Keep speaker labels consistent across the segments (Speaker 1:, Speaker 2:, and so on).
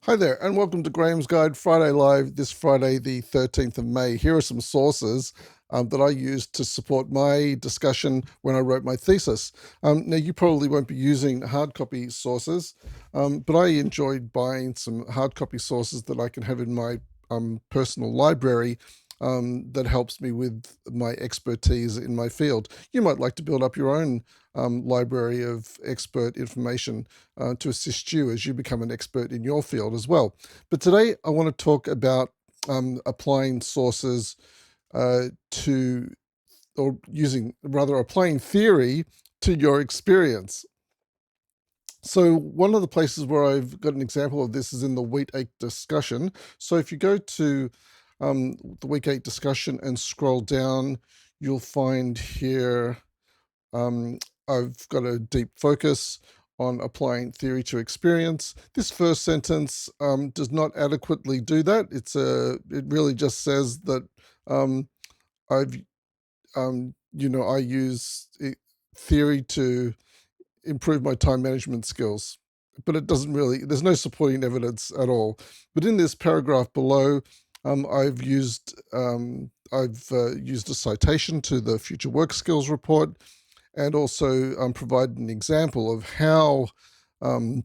Speaker 1: Hi there, and welcome to Graham's Guide Friday Live this Friday, the 13th of May. Here are some sources that I used to support my discussion when I wrote my thesis. Now, you probably won't be using hard copy sources, but I enjoyed buying some hard copy sources that I can have in my personal library that helps me with my expertise in my field. You might like to build up your own library of expert information to assist you as you become an expert in your field as well. But today I want to talk about applying sources to, or using, rather, applying theory to your experience. So one of the places where I've got an example of this is in the Week 8 discussion. So if you go to the Week 8 discussion and scroll down, you'll find here um, I've got a deep focus on applying theory to experience. This first sentence does not adequately do that. It really just says that um, I've I use theory to improve my time management skills, but it doesn't really. There's no supporting evidence at all. But in this paragraph below, I've used a citation to the Future Work Skills Report and also provide an example of how um,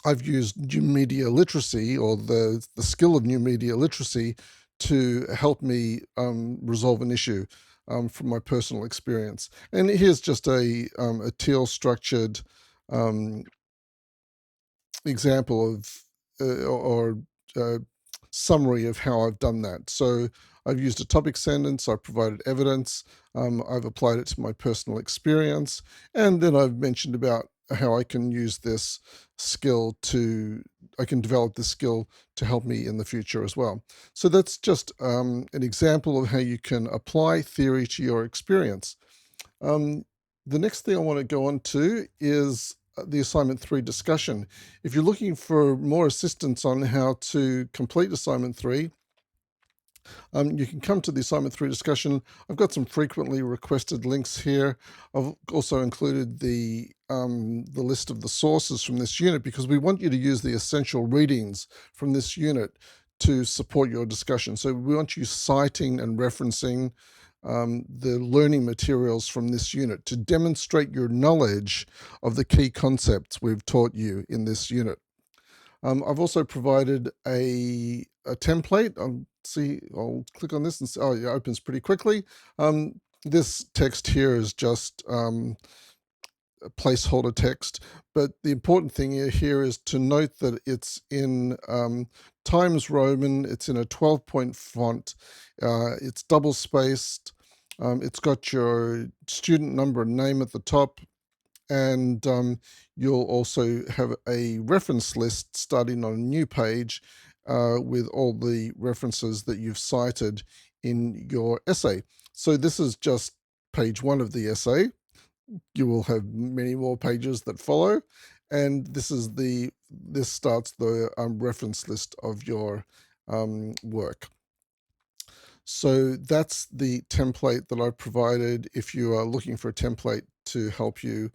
Speaker 1: I've used new media literacy or the skill of new media literacy to help me resolve an issue from my personal experience. And here's just a teal structured um, example of or summary of how I've done that. So I've used a topic sentence, I've provided evidence, I've applied it to my personal experience, and then I've mentioned about how I can use this I can develop this skill to help me in the future as well. So that's just an example of how you can apply theory to your experience. Um, the next thing I want to go on to is the assignment 3 discussion. If you're looking for more assistance on how to complete assignment 3, you can come to the assignment 3 discussion. I've got some frequently requested links here. I've also included the list of the sources from this unit because we want you to use the essential readings from this unit to support your discussion. So we want you citing and referencing the learning materials from this unit to demonstrate your knowledge of the key concepts we've taught you in this unit. I've also provided a template. I'll click on this and see, oh, yeah, it opens pretty quickly. This text here is just a placeholder text, but the important thing here is to note that it's in Times Roman, it's in a 12-point font, it's double spaced, it's got your student number and name at the top, and you'll also have a reference list starting on a new page with all the references that you've cited in your essay. So this is just page 1 of the essay. You will have many more pages that follow, and this starts the reference list of your work. So that's the template that I provided. If you are looking for a template to help you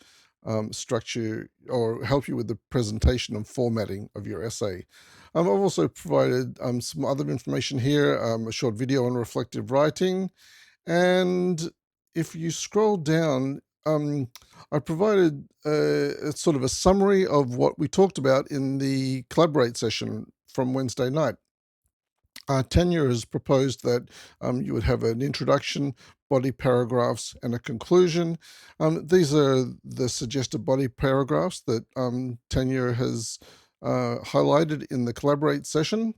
Speaker 1: structure or help you with the presentation and formatting of your essay. I've also provided some other information here, a short video on reflective writing. And if you scroll down, I provided a sort of a summary of what we talked about in the Collaborate session from Wednesday night. Tenure has proposed that you would have an introduction, body paragraphs, and a conclusion. These are the suggested body paragraphs that Tenure has highlighted in the Collaborate session.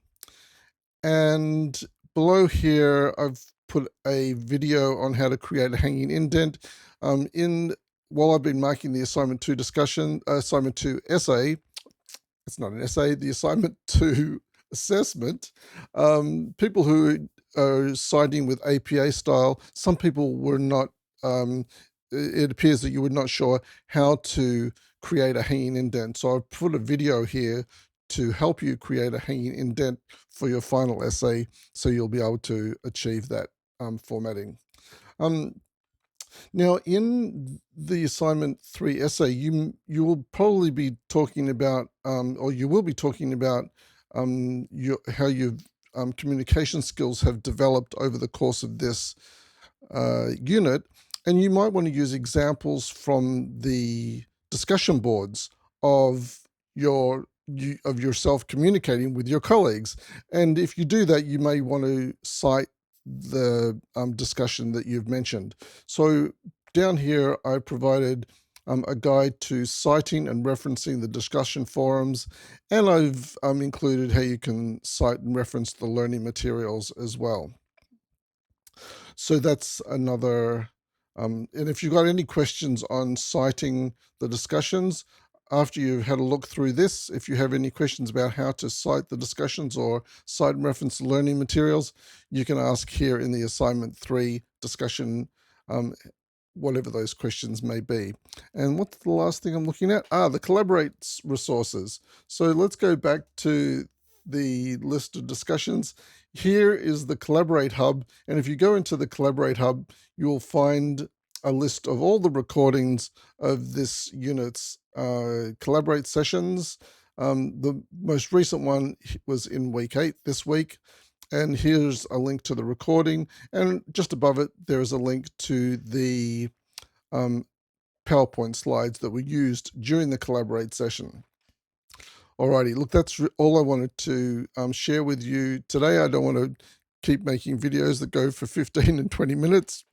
Speaker 1: And below here, I've put a video on how to create a hanging indent. While I've been marking the assignment 2 essay, it's not an essay, the assignment 2 assessment, people who are citing with APA style, some people were not, it appears that you were not sure how to create a hanging indent. So I've put a video here to help you create a hanging indent for your final essay so you'll be able to achieve that formatting. Um, Now, in the assignment 3 essay, you will probably be talking about, or you will be talking about how your communication skills have developed over the course of this unit. And you might want to use examples from the discussion boards of of yourself communicating with your colleagues. And if you do that, you may want to cite the discussion that you've mentioned. So down here, I provided a guide to citing and referencing the discussion forums, and I've included how you can cite and reference the learning materials as well. So that's another. And if you've got any questions on citing the discussions, after you've had a look through this, if you have any questions about how to cite the discussions or cite and reference the learning materials, you can ask here in the assignment 3 discussion, whatever those questions may be. And what's the last thing I'm looking at? The Collaborate resources. So let's go back to the list of discussions. Here is the Collaborate Hub. And if you go into the Collaborate Hub, you will find a list of all the recordings of this unit's Collaborate sessions. The most recent one was in week 8 this week. And here's a link to the recording. And just above it, there is a link to the PowerPoint slides that were used during the Collaborate session. Alrighty, look, that's all I wanted to share with you today. I don't want to keep making videos that go for 15 and 20 minutes.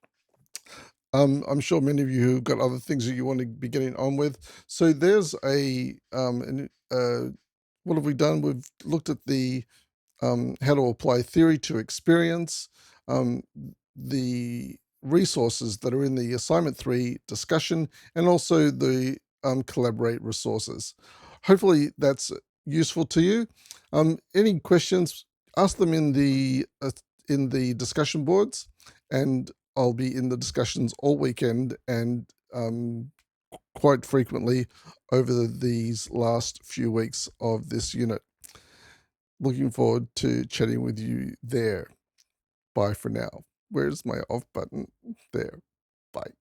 Speaker 1: I'm sure many of you have got other things that you want to be getting on with. So there's what have we done? We've looked at the how to apply theory to experience, the resources that are in the assignment 3 discussion, and also the Collaborate resources. Hopefully that's useful to you. Any questions, ask them in the discussion boards, and I'll be in the discussions all weekend and quite frequently over these last few weeks of this unit. Looking forward to chatting with you there. Bye for now. Where's my off button? There. Bye.